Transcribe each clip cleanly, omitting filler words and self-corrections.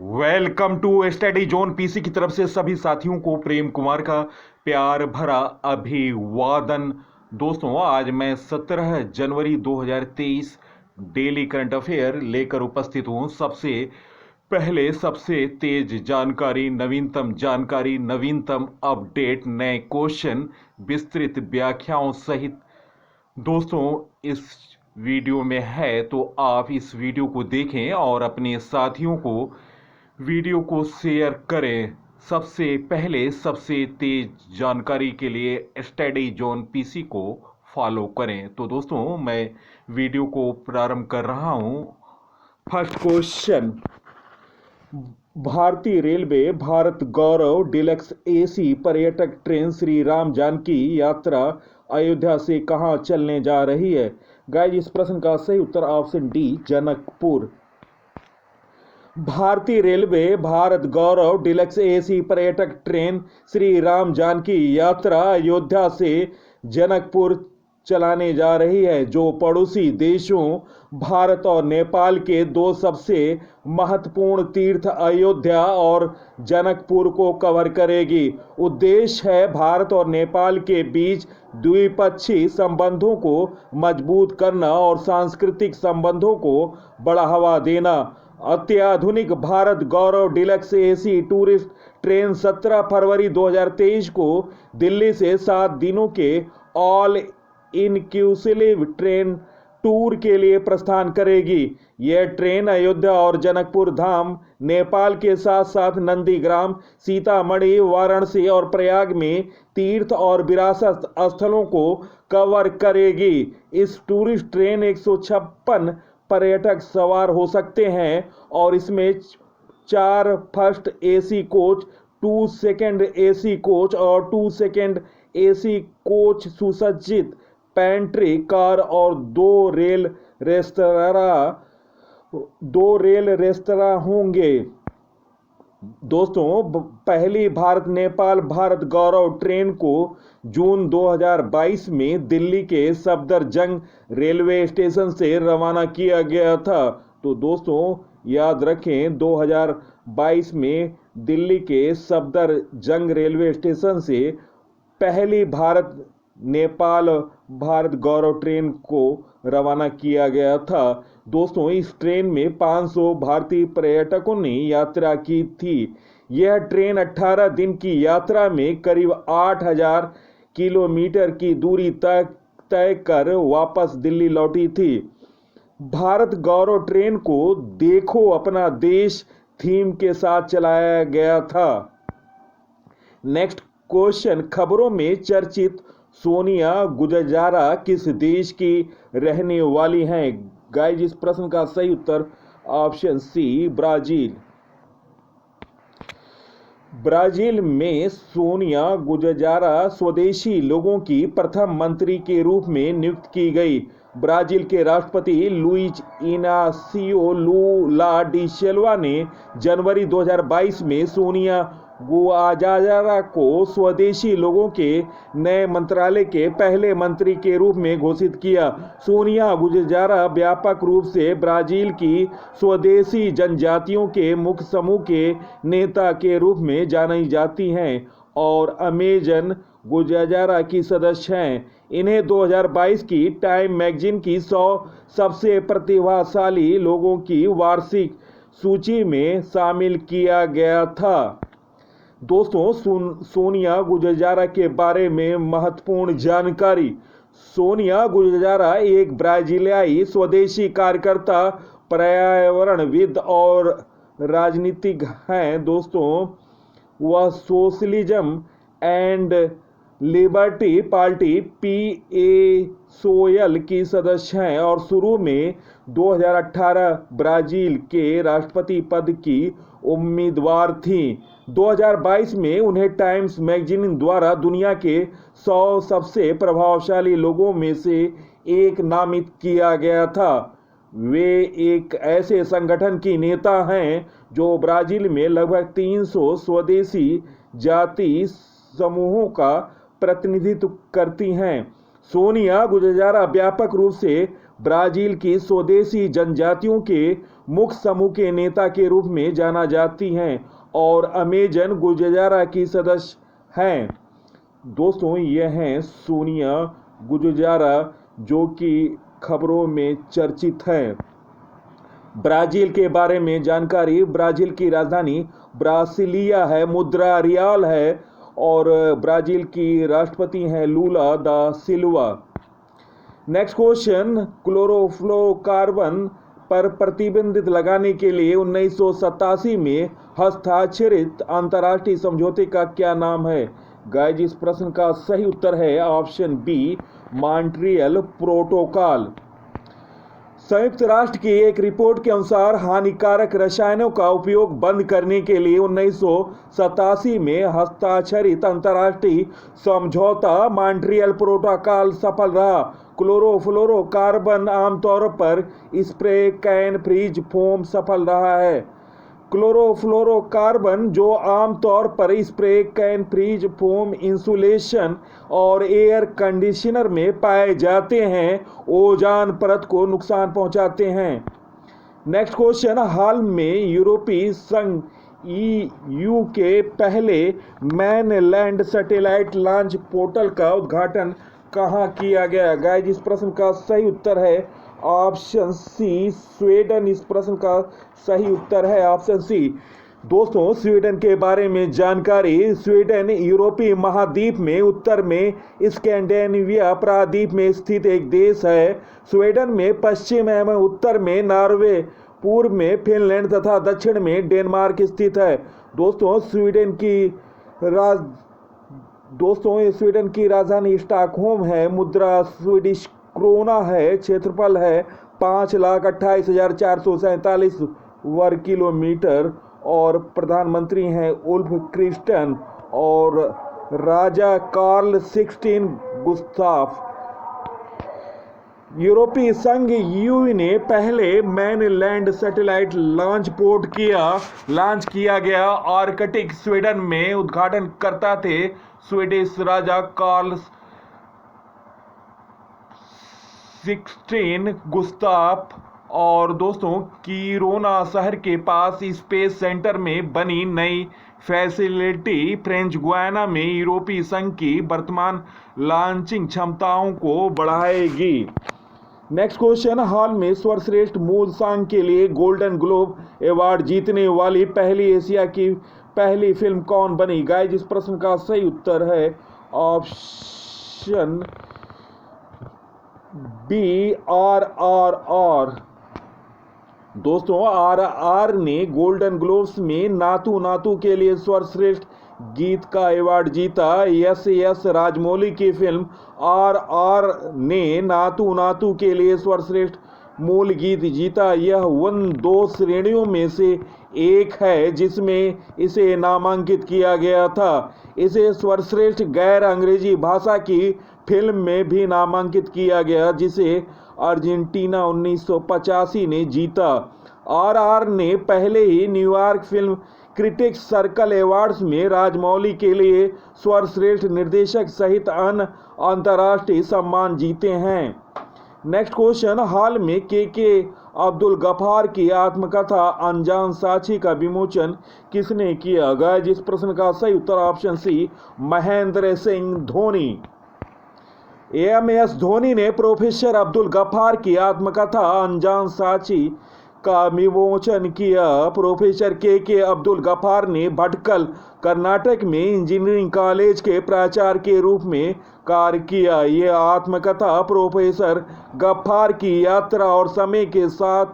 Welcome to study zone PC की तरफ से सभी साथियों को प्रेम कुमार का प्यार भरा अभिवादन। दोस्तों, आज मैं 17 जनवरी 2023 डेली करंट अफेयर लेकर उपस्थित हूं। सबसे पहले सबसे तेज जानकारी, नवीनतम जानकारी, नवीनतम अपडेट, नए क्वेश्चन, विस्तृत व्याख्याओं सहित दोस्तों इस वीडियो में है, तो आप इस वीडियो को देखें और अपने साथियों को वीडियो को शेयर करें। सबसे पहले सबसे तेज जानकारी के लिए स्टडी जोन पीसी को फॉलो करें। तो दोस्तों, मैं वीडियो को प्रारंभ कर रहा हूं। फर्स्ट क्वेश्चन, भारतीय रेलवे भारत गौरव डिलक्स एसी पर्यटक ट्रेन श्री राम जानकी यात्रा अयोध्या से कहां चलने जा रही है? गाइस, इस प्रश्न का सही उत्तर ऑप्शन डी, जनकपुर। भारतीय रेलवे भारत गौरव डिलक्स एसी पर्यटक ट्रेन श्री राम जानकी यात्रा अयोध्या से जनकपुर चलाने जा रही है, जो पड़ोसी देशों भारत और नेपाल के दो सबसे महत्वपूर्ण तीर्थ अयोध्या और जनकपुर को कवर करेगी। उद्देश्य है भारत और नेपाल के बीच द्विपक्षीय संबंधों को मजबूत करना और सांस्कृतिक संबंधों को बढ़ावा देना। अत्याधुनिक भारत गौरव डिलक्स एसी टूरिस्ट ट्रेन 17 फरवरी 2023 को दिल्ली से 7 दिनों के ऑल इंक्लूसिव ट्रेन टूर के लिए प्रस्थान करेगी। यह ट्रेन अयोध्या और जनकपुर धाम, नेपाल के साथ साथ नंदीग्राम, सीतामढ़ी, वाराणसी और प्रयाग में तीर्थ और विरासत स्थलों को कवर करेगी। इस टूरिस्ट ट्रेन 156 पर्यटक सवार हो सकते हैं और इसमें 4 first AC coach, 2 second AC coach और 2 सेकंड एसी कोच सुसज्जित पेंट्री कार और 2 रेल रेस्तरां होंगे। दोस्तों, पहली भारत नेपाल भारत गौरव ट्रेन को जून 2022 में दिल्ली के सफदरजंग रेलवे स्टेशन से रवाना किया गया था। तो दोस्तों याद रखें, 2022 में दिल्ली के सफदरजंग रेलवे स्टेशन से पहली भारत नेपाल भारत गौरव ट्रेन को रवाना किया गया था। दोस्तों, इस ट्रेन में 500 भारतीय पर्यटकों ने यात्रा की थी। यह ट्रेन 18 दिन की यात्रा में करीब 8000 किलोमीटर की दूरी तय कर वापस दिल्ली लौटी थी। भारत गौरव ट्रेन को देखो अपना देश थीम के साथ चलाया गया था। नेक्स्ट क्वेश्चन, खबरों में चर्चित सोनिया गुजरारा किस देश की रहने वाली हैं? गाइस, इस प्रश्न का सही उत्तर ऑप्शन सी, ब्राजील। ब्राजील में सोनिया गुजरारा स्वदेशी लोगों की प्रथम मंत्री के रूप में नियुक्त की गई। ब्राजील के राष्ट्रपति लुइज इनासियो लूला डी सिल्वा ने जनवरी 2022 में सोनिया गुजरारा को स्वदेशी लोगों के नए मंत्रालय के पहले मंत्री के रूप में घोषित किया। सोनिया गुजरारा व्यापक रूप से ब्राजील की स्वदेशी जनजातियों के मुख्य समूह के नेता के रूप में जानी जाती हैं और अमेजन गुजरारा की सदस्य हैं। इन्हें 2022 की टाइम मैगजीन की 100 सबसे प्रतिभाशाली लोगों की वार्षिक सूची में शामिल किया गया था। दोस्तों, सोनिया गुजरारा के बारे में महत्वपूर्ण जानकारी। सोनिया गुजरारा एक ब्राजीलियाई स्वदेशी कार्यकर्ता, पर्यावरणविद और राजनीतिज्ञ हैं। दोस्तों, वह socialism and liberty party PSOL की सदस्य हैं और शुरू में 2018 ब्राजील के राष्ट्रपति पद की उम्मीदवार थीं। 2022 में उन्हें टाइम्स मैगजीन द्वारा दुनिया के 100 सबसे प्रभावशाली लोगों में से एक नामित किया गया था। वे एक ऐसे संगठन की नेता हैं जो ब्राजील में लगभग 300 स्वदेशी जाति समूहों का प्रतिनिधित्व करती हैं। सोनिया गुजरारा व्यापक रूप से ब्राजील की स्वदेशी जनजातियों के मुख्य समूह के नेता के रूप में जाना जाती हैं और अमेजन गुजरारा की सदस्य हैं। दोस्तों, यह हैं सोनिया गुजरारा, जो कि खबरों में चर्चित हैं। ब्राजील के बारे में जानकारी। ब्राजील की राजधानी ब्रासिलिया है, मुद्रा रियाल है और ब्राजील की राष्ट्रपति हैं लूला दा सिल्वा। नेक्स्ट क्वेश्चन, क्लोरोफ्लोरोकार्बन पर प्रतिबंध लगाने के लिए 1987 में हस्ताक्षरित अंतर्राष्ट्रीय समझौते का क्या नाम है? गाइस, इस प्रश्न का सही उत्तर है ऑप्शन बी, मॉन्ट्रियल प्रोटोकॉल। संयुक्त राष्ट्र की एक रिपोर्ट के अनुसार हानिकारक रसायनों का उपयोग बंद करने के लिए 1987 में हस्ताक्षरित अंतर्राष्ट्रीय समझौता मॉन्ट्रियल प्रोटोकॉल सफल रहा। क्लोरोफ्लोरोकार्बन आमतौर पर स्प्रे कैन फ्रीज फोम सफल रहा है। क्लोरोफ्लोरोकार्बन जो आमतौर पर spray can freeze foam, insulation और एयर कंडीशनर में पाए जाते हैं, ओजोन परत को नुकसान पहुंचाते हैं। नेक्स्ट क्वेश्चन, हाल में यूरोपीय संघ EU के पहले मैनलैंड सैटेलाइट लॉन्च पोर्टल का उद्घाटन कहाँ किया गया? गाइस, इस प्रश्न का सही उत्तर है ऑप्शन सी, स्वीडन। इस प्रश्न का सही उत्तर है ऑप्शन सी। दोस्तों, स्वीडन के बारे में जानकारी। स्वीडन यूरोपीय महाद्वीप में उत्तर में स्कैंडिनेविया प्रायद्वीप में स्थित एक देश है। स्वीडन में पश्चिम एवं उत्तर में नॉर्वे, पूर्व में फिनलैंड तथा दक्षिण में डेनमार्क स्थित है। दोस्तों, स्वीडन की राजधानी स्टॉकहोम है। मुद्रा स्वीडिश क्रोना है। क्षेत्रफल है 5,28,447 वर्ग किलोमीटर और प्रधानमंत्री हैं उल्फ क्रिस्टन और राजा कार्ल 16 गुस्ताफ। यूरोपीय संघ EU ने पहले मैनलैंड सैटेलाइट लॉन्च किया गया आर्कटिक स्वीडन में। उद्घाटनकर्ता थे स्वीडिश राजा कार्ल 16 गुस्ताफ। और दोस्तों, किरोना शहर के पास स्पेस सेंटर में बनी नई फैसिलिटी फ्रेंच गुयाना में यूरोपीय संघ की वर्तमान लॉन्चिंग क्षमताओं को बढ़ाएगी। नेक्स्ट क्वेश्चन, हाल में सर्वश्रेष्ठ मूल सॉन्ग के लिए गोल्डन ग्लोब अवार्ड जीतने वाली पहली एशिया की पहली फिल्म कौन बनी? गाइस, इस प्रश्न का सही उत्तर है ऑप्शन बी, RRR। दोस्तों, RRR ने गोल्डन ग्लोब्स में नातू नातू के लिए सर्वश्रेष्ठ गीत का अवार्ड जीता। S राजमौली की फिल्म RRR ने नातू नातू के लिए सर्वश्रेष्ठ मूल गीत जीता। यह उन 2 श्रेणियों में से एक है जिसमें इसे नामांकित किया गया था। इसे सर्वश्रेष्ठ गैर अंग्रेजी भाषा की फिल्म में भी नामांकित किया गया, जिसे अर्जेंटीना 1985 ने जीता। RRR ने पहले ही New York film critics circle awards में राजमौली के लिए सर्वश्रेष्ठ निर्देशक सहित अन्य अंतर्राष्ट्रीय सम्मान जीते हैं। नेक्स्ट क्वेश्चन, हाल में के अब्दुल गफ्फार की आत्मकथा अनजान साक्षी का विमोचन किसने किया? गाइस, इस प्रश्न का सही उत्तर option C, Mahendra Singh Dhoni. MS Dhoni ने प्रोफेसर अब्दुल गफ्फार की आत्मकथा अनजान साक्षी का विमोचन किया। प्रोफेसर के अब्दुल गफ्फार ने भटकल, कर्नाटक में इंजीनियरिंग कॉलेज के प्राचार्य के रूप में कार्य किया। यह आत्मकथा प्रोफेसर गफ्फार की यात्रा और समय के साथ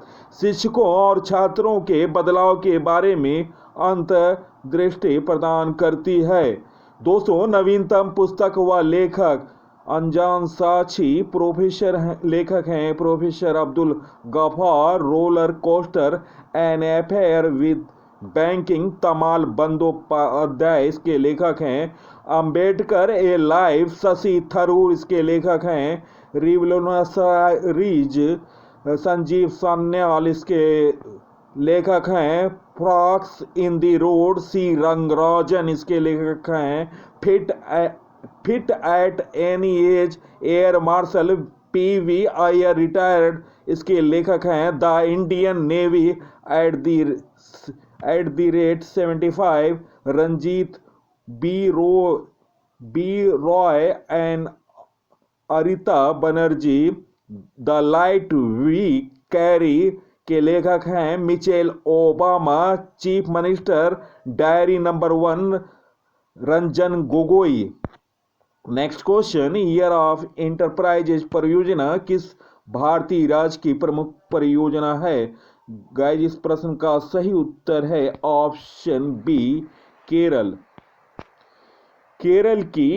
शिक्षकों और छात्रों के बदलाव के बारे में अंतर्दृष्टि प्रदान करती है। दोस्तों, नवीनतम पुस्तक व लेखक अनजान साक्षी। लेखक हैं professor Abdul Gaffar. Roller coaster, an affair with banking, Tamal Bandopadhyay इसके लेखक हैं। अंबेडकर ए लाइफ, शशि थरूर इसके लेखक हैं। रिवोल्यूशनरीज, संजीव सान्याल इसके लेखक हैं। Forks in the road, C Rangarajan इसके लेखक हैं। Fit at any age, air marshal PV Iyer retired, इसके लेखक हैं the Indian navy @75, Ranjit B Roy and Arita Banerjee. The light we carry के लेखक हैं Mitchell Obama. Chief minister diary number 1 Ranjan Gogoi. Next question, year of enterprises परियोजना किस भारतीय राज्य की प्रमुख परियोजना है? गाइस, इस प्रश्न का सही उत्तर है ऑप्शन बी, केरल। केरल की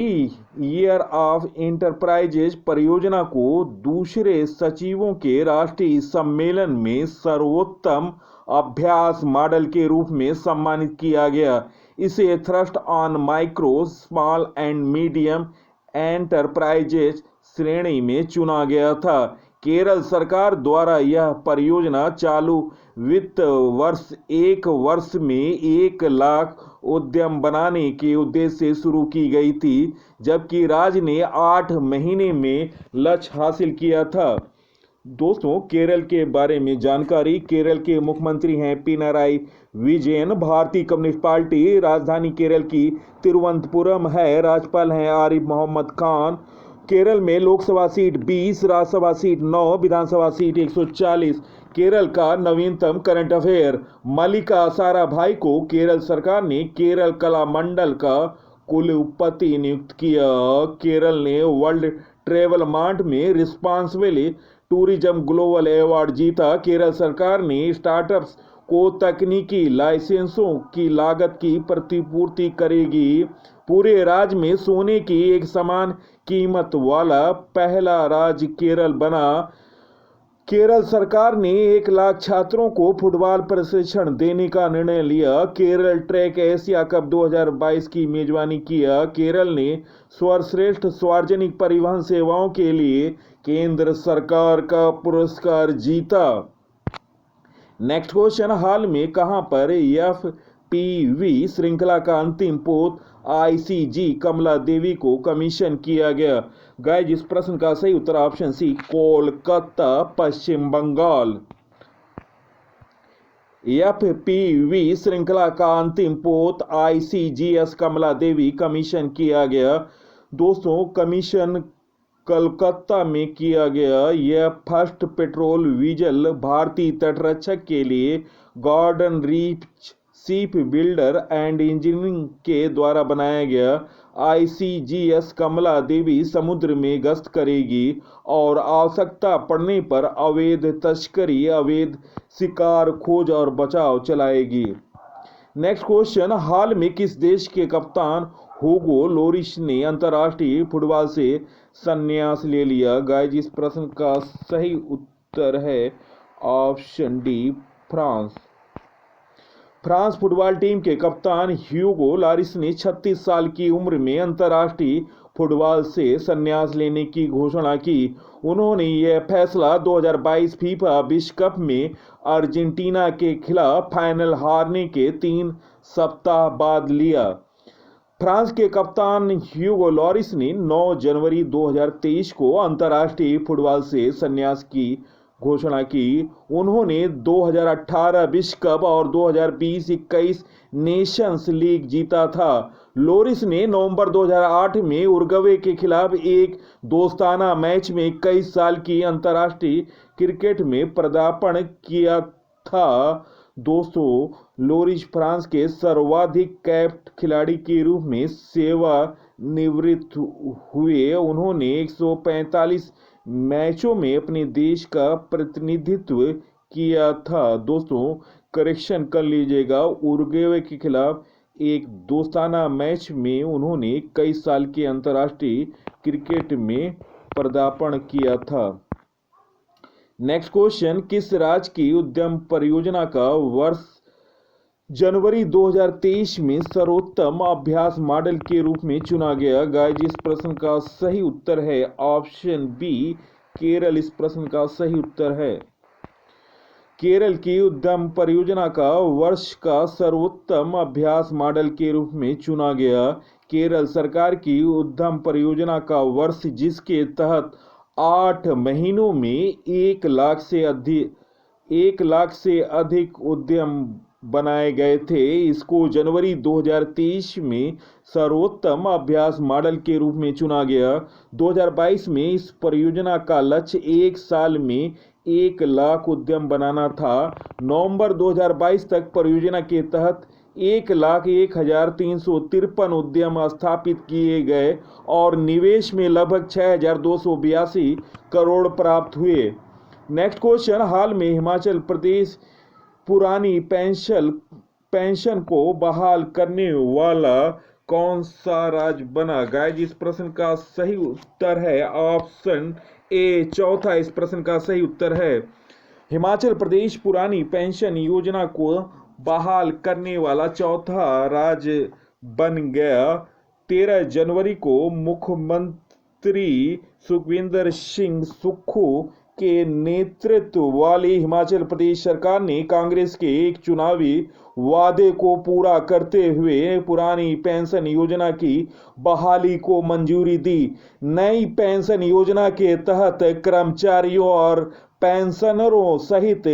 ईयर ऑफ इंटरप्राइजेज परियोजना को दूसरे सचिवों के राष्ट्रीय सम्मेलन में सर्वोत्तम अभ्यास मॉडल के रूप में सम्मानित किया गया। इसे thrust on micro, small and medium enterprises श्रेणी में चुना गया था। केरल सरकार द्वारा यह परियोजना चालू वित्त वर्ष 1 वर्ष में 1 लाख उद्यम बनाने के उद्देश्य से शुरू की गई थी, जबकि राज्य ने 8 महीने में लक्ष्य हासिल किया था। दोस्तों, केरल के बारे में जानकारी। केरल के मुख्यमंत्री हैं पिनाराई विजयन। भारतीय कम्युनिस्ट पार्टी राजधानी केरल की तिरुवनंतपुरम है। राज्यपाल हैं आरिफ मोहम्मद खान। केरल में लोकसभा सीट 20, राज्यसभा सीट 9, विधानसभा सीट 140। केरल का नवीनतम करंट अफेयर, मल्लिका साराभाई को केरल सरकार ने केरल कला मंडल का कुलपति नियुक्त किया। केरल ने वर्ल्ड ट्रेवल मार्ट में रिस्पॉन्सिबल टूरिज्म ग्लोबल अवार्ड जीता। केरल सरकार ने स्टार्टअप्स को तकनीकी लाइसेंसों की लागत की प्रतिपूर्ति करेगी। पूरे राज्य में सोने की एक समान कीमत वाला पहला राज्य केरल बना। केरल सरकार ने 1 लाख छात्रों को फुटबॉल प्रशिक्षण देने का निर्णय लिया। केरल ट्रैक एशिया कप 2022 की मेजबानी किया। केरल ने सर्वश्रेष्ठ सार्वजनिक परिवहन सेवाओं के लिए केंद्र सरकार का पुरस्कार जीता। नेक्स्ट क्वेश्चन, हाल में कहां पर FPV श्रृंखला का अंतिम पोत ICG कमला देवी को कमीशन किया गया? गाइस, इस प्रश्न का सही उत्तर ऑप्शन सी, कोलकाता, पश्चिम बंगाल। FPV श्रृंखला का अंतिम पोत ICGS कमला देवी कमीशन किया गया। दोस्तों, कमीशन कलकत्ता में किया गया। यह फर्स्ट पेट्रोल वीजल भारतीय तटरक्षक के लिए Garden Reach ship builder and engineering के द्वारा बनाया गया। ICGS कमला देवी समुद्र में गश्त करेगी और आवश्यकता पड़ने पर अवैध तस्करी, अवैध शिकार, खोज और बचाव चलाएगी। नेक्स्ट क्वेश्चन, हाल में किस देश के कप्तान हुगो लोरिस ने अंतर्राष्ट्रीय फुटबॉल से संन्यास ले लिया? गाइस, इस प्रश्न का सही उत्तर है option D, France. France football team के कप्तान ह्यूगो लॉरिस ने 36 साल की उम्र में अंतर्राष्ट्रीय फुटबॉल से संन्यास लेने की घोषणा की। उन्होंने यह फैसला 2022 फीफा विश्व कप में अर्जेंटीना के खिलाफ फाइनल हारने के 3 सप्ताह बाद लिया। फ्रांस के कप्तान ह्यूगो लॉरिस ने 9 जनवरी 2023 को अंतर्राष्ट्रीय फुटबॉल से संन्यास की घोषणा की। उन्होंने 2018 विश्व कप और 2020-21 नेशंस लीग जीता था। लोरिस ने नवंबर 2008 में उरुग्वे के खिलाफ एक दोस्ताना मैच में 21 साल की अंतर्राष्ट्रीय क्रिकेट में पदार्पण किया था। दोस्तों, लोरिस फ्रांस के सर्वाधिक कैप्ड खिलाड़ी के रूप में सेवानिवृत्त हुए। उन्होंने 145 मैचों में अपने देश का प्रतिनिधित्व किया था। दोस्तों, करेक्शन कर लीजिएगा, उरुग्वे के खिलाफ एक दोस्ताना मैच में उन्होंने 21 साल के अंतर्राष्ट्रीय क्रिकेट में पदार्पण किया था। नेक्स्ट क्वेश्चन, किस राज्य की उद्यम परियोजना का वर्ष जनवरी 2023 में सर्वोत्तम अभ्यास मॉडल के रूप में चुना गया? गाइस, इस प्रश्न का सही उत्तर है ऑप्शन बी, केरल। इस प्रश्न का सही उत्तर है केरल की उद्यम परियोजना का वर्ष का सर्वोत्तम अभ्यास मॉडल के रूप में चुना गया। केरल सरकार की उद्यम परियोजना का वर्ष जिसके तहत 8 महीनों में 1 लाख से अधिक उद्यम बनाए गए थे। इसको जनवरी 2023 में सर्वोत्तम अभ्यास मॉडल के रूप में चुना गया। 2022 में इस परियोजना का लक्ष्य 1 साल में 1 लाख उद्यम बनाना था। नवंबर 2022 तक परियोजना के तहत 1,01,353 उद्यम स्थापित किए गए और निवेश में लगभग 6,282 करोड़ प्राप्त हुए। नेक्स्ट क्वेश्चन, हाल में हिमाचल प्रदेश पुरानी पेंशन को बहाल करने वाला कौन सा राज्य बना? गाइस, इस प्रश्न का सही उत्तर है ऑप्शन ए, चौथा इस प्रश्न का सही उत्तर है। हिमाचल प्रदेश पुरानी पेंशन योजना को बहाल करने वाला चौथा राज्य बन गया। 13 जनवरी को मुख्यमंत्री सुखविंदर सिंह सुक्खू के नेतृत्व वाली हिमाचल प्रदेश सरकार ने कांग्रेस के एक चुनावी वादे को पूरा करते हुए पुरानी पेंशन योजना की बहाली को मंजूरी दी। नई पेंशन योजना के तहत कर्मचारियों और पेंशनरों सहित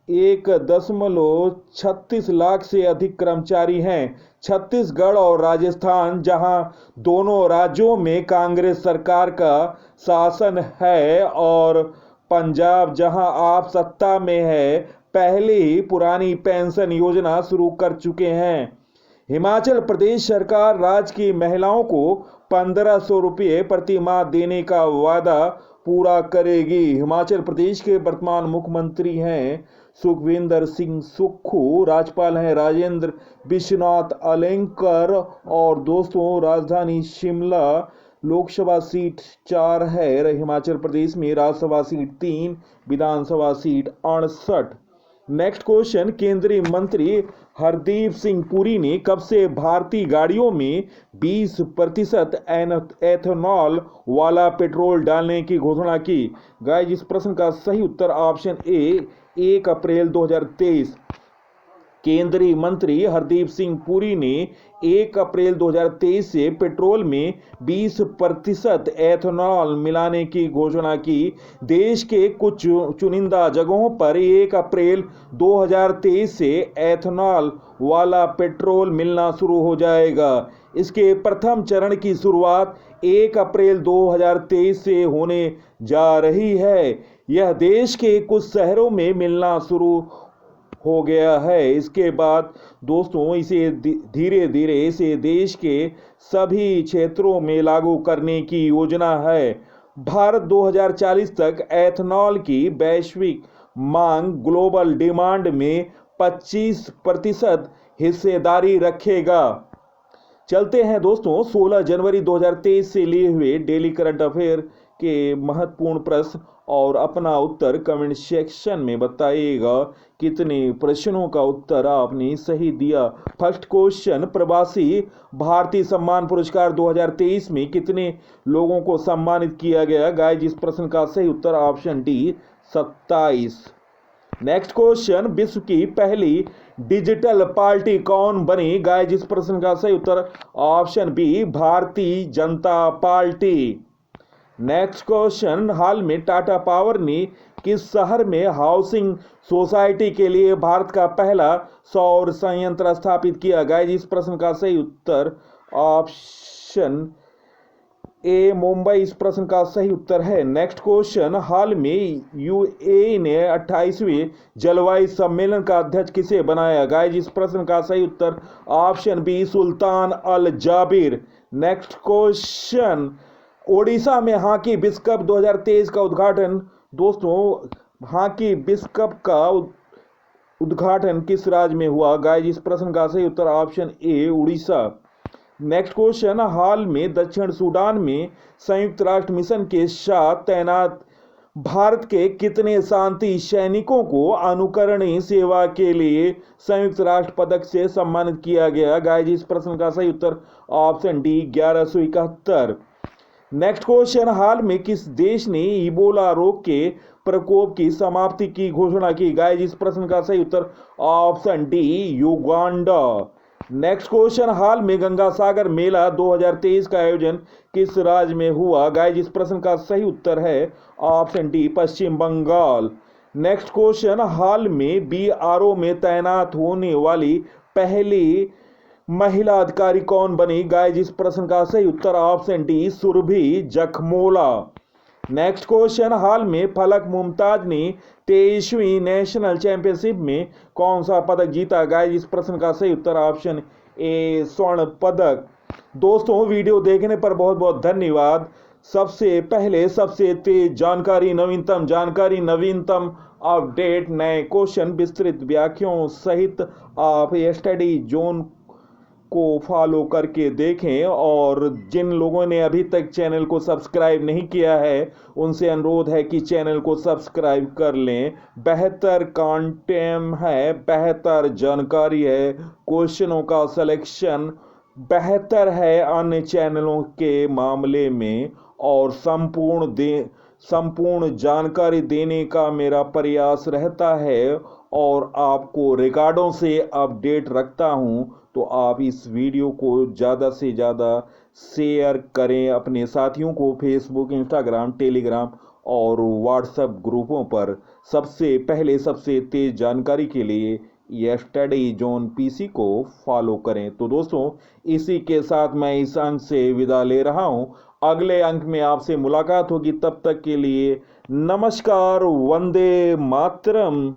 1.36 लाख से अधिक कर्मचारी हैं। छत्तीसगढ़ और राजस्थान, जहां दोनों राज्यों में कांग्रेस सरकार का शासन है, और पंजाब, जहां आप सत्ता में है, पहले ही पुरानी पेंशन योजना शुरू कर चुके हैं। हिमाचल प्रदेश सरकार राज्य की महिलाओं को 1,500 रुपये प्रति माह देने का वादा पूरा करेगी। हिमाचल प्रदेश के वर्तमान मुख्यमंत्री हैं सुखविंदर सिंह सुक्खू, राज्यपाल हैं राजेंद्र विश्वनाथ अलेंकर, और दोस्तों राजधानी शिमला। लोकसभा सीट 4 है हिमाचल प्रदेश में, राज्यसभा सीट 3, विधानसभा सीट 68। नेक्स्ट क्वेश्चन, केंद्रीय मंत्री हरदीप सिंह पुरी ने कब से भारतीय गाड़ियों में 20% एथेनॉल वाला पेट्रोल डालने की घोषणा की? गाइस, इस प्रश्न का सही उत्तर ऑप्शन ए, 1 अप्रैल 2023। केंद्रीय मंत्री हरदीप सिंह पुरी ने 1 अप्रैल 2023 से पेट्रोल में 20% एथेनॉल मिलाने की घोषणा की। देश के कुछ चुनिंदा जगहों पर 1 अप्रैल 2023 से एथेनॉल वाला पेट्रोल मिलना शुरू हो जाएगा। इसके प्रथम चरण की शुरुआत 1 अप्रैल 2023 से होने जा रही है। यह देश के कुछ शहरों में मिलना शुरू हो गया है। इसके बाद दोस्तों इसे धीरे धीरे इसे देश के सभी क्षेत्रों में लागू करने की योजना है। भारत 2040 तक एथेनॉल की वैश्विक मांग ग्लोबल डिमांड में 25% हिस्सेदारी रखेगा। चलते हैं दोस्तों 16 जनवरी 2023 से लिए हुए डेली करंट अफेयर के महत्वपूर्ण प्रश्न, और अपना उत्तर कमेंट सेक्शन में बताइएगा कितने प्रश्नों का उत्तर आपने सही दिया। फर्स्ट क्वेश्चन, प्रवासी भारतीय सम्मान पुरस्कार 2023 में कितने लोगों को सम्मानित किया गया? गाइस, इस प्रश्न का सही उत्तर ऑप्शन डी, 27। नेक्स्ट क्वेश्चन, विश्व की पहली डिजिटल पार्टी कौन बनी? गाइस, इस प्रश्न का सही उत्तर option B, Bharatiya Janata party. Next question, हाल में टाटा पावर ने किस शहर में हाउसिंग सोसाइटी के लिए भारत का पहला सौर संयंत्र स्थापित किया? गाइस, इस प्रश्न का सही उत्तर ऑप्शन ए, मुंबई इस प्रश्न का सही उत्तर है। नेक्स्ट क्वेश्चन, हाल में यूएई ने 28वें जलवायु सम्मेलन का अध्यक्ष किसे बनाया? गाइस, इस प्रश्न का सही उत्तर ऑप्शन बी, सुल्तान अल जाबिर। नेक्स्ट क्वेश्चन, ओडिशा में हॉकी विश्व कप 2023 का उद्घाटन, दोस्तों हॉकी विश्व कप का उद्घाटन किस राज्य में हुआ? गाइस, इस प्रश्न का सही उत्तर option A, Odisha. Next question, हाल में दक्षिण सूडान में संयुक्त राष्ट्र मिशन के साथ तैनात भारत के कितने शांति सैनिकों को अनुकरणीय सेवा के लिए संयुक्त राष्ट्र पदक से सम्मानित किया गया? गाइस, इस प्रश्न का सही उत्तर ऑप्शन डी, 1171। नेक्स्ट क्वेश्चन, हाल में किस देश ने इबोला रोग के प्रकोप की समाप्ति की घोषणा की? गाइस, इस प्रश्न का सही उत्तर option D, Uganda. Next question, हाल में गंगा सागर मेला 2023 का आयोजन किस राज्य में हुआ? गाइस इस प्रश्न का सही उत्तर है ऑप्शन डी, पश्चिम बंगाल। नेक्स्ट क्वेश्चन, हाल में बीआरओ में तैनात होने वाली पहली महिला अधिकारी कौन बनी? गाइस इस प्रश्न का सही उत्तर option D, Surbhi Jakhmola. Next question, हाल में फलक मुमताज ने 23वीं नेशनल चैंपियनशिप में कौन सा पदक जीता? गाइस इस प्रश्न का सही उत्तर ऑप्शन ए, स्वर्ण पदक। दोस्तों वीडियो देखने पर बहुत बहुत धन्यवाद। सबसे पहले सबसे तेज जानकारी, नवीनतम अपडेट, नए क्वेश्चन, विस्तृत व्याख्याओं सहित आप स्टडी जोन को फॉलो करके देखें। और जिन लोगों ने अभी तक चैनल को सब्सक्राइब नहीं किया है उनसे अनुरोध है कि चैनल को सब्सक्राइब कर लें। बेहतर कंटेंट है, बेहतर जानकारी है, क्वेश्चनों का सिलेक्शन बेहतर है अन्य चैनलों के मामले में, और संपूर्ण जानकारी देने का मेरा प्रयास रहता है और आपको रिकॉर्डों से अपडेट रखता हूं। तो आप इस वीडियो को ज़्यादा से ज़्यादा शेयर करें अपने साथियों को फेसबुक, इंस्टाग्राम, टेलीग्राम और व्हाट्सएप ग्रुपों पर। सबसे पहले सबसे तेज जानकारी के लिए यह स्टडी जोन पीसी को फॉलो करें। तो दोस्तों इसी के साथ मैं इस अंक से विदा ले रहा हूं। अगले अंक में आपसे मुलाकात होगी, तब तक के लिए नमस्कार, वंदे मातरम।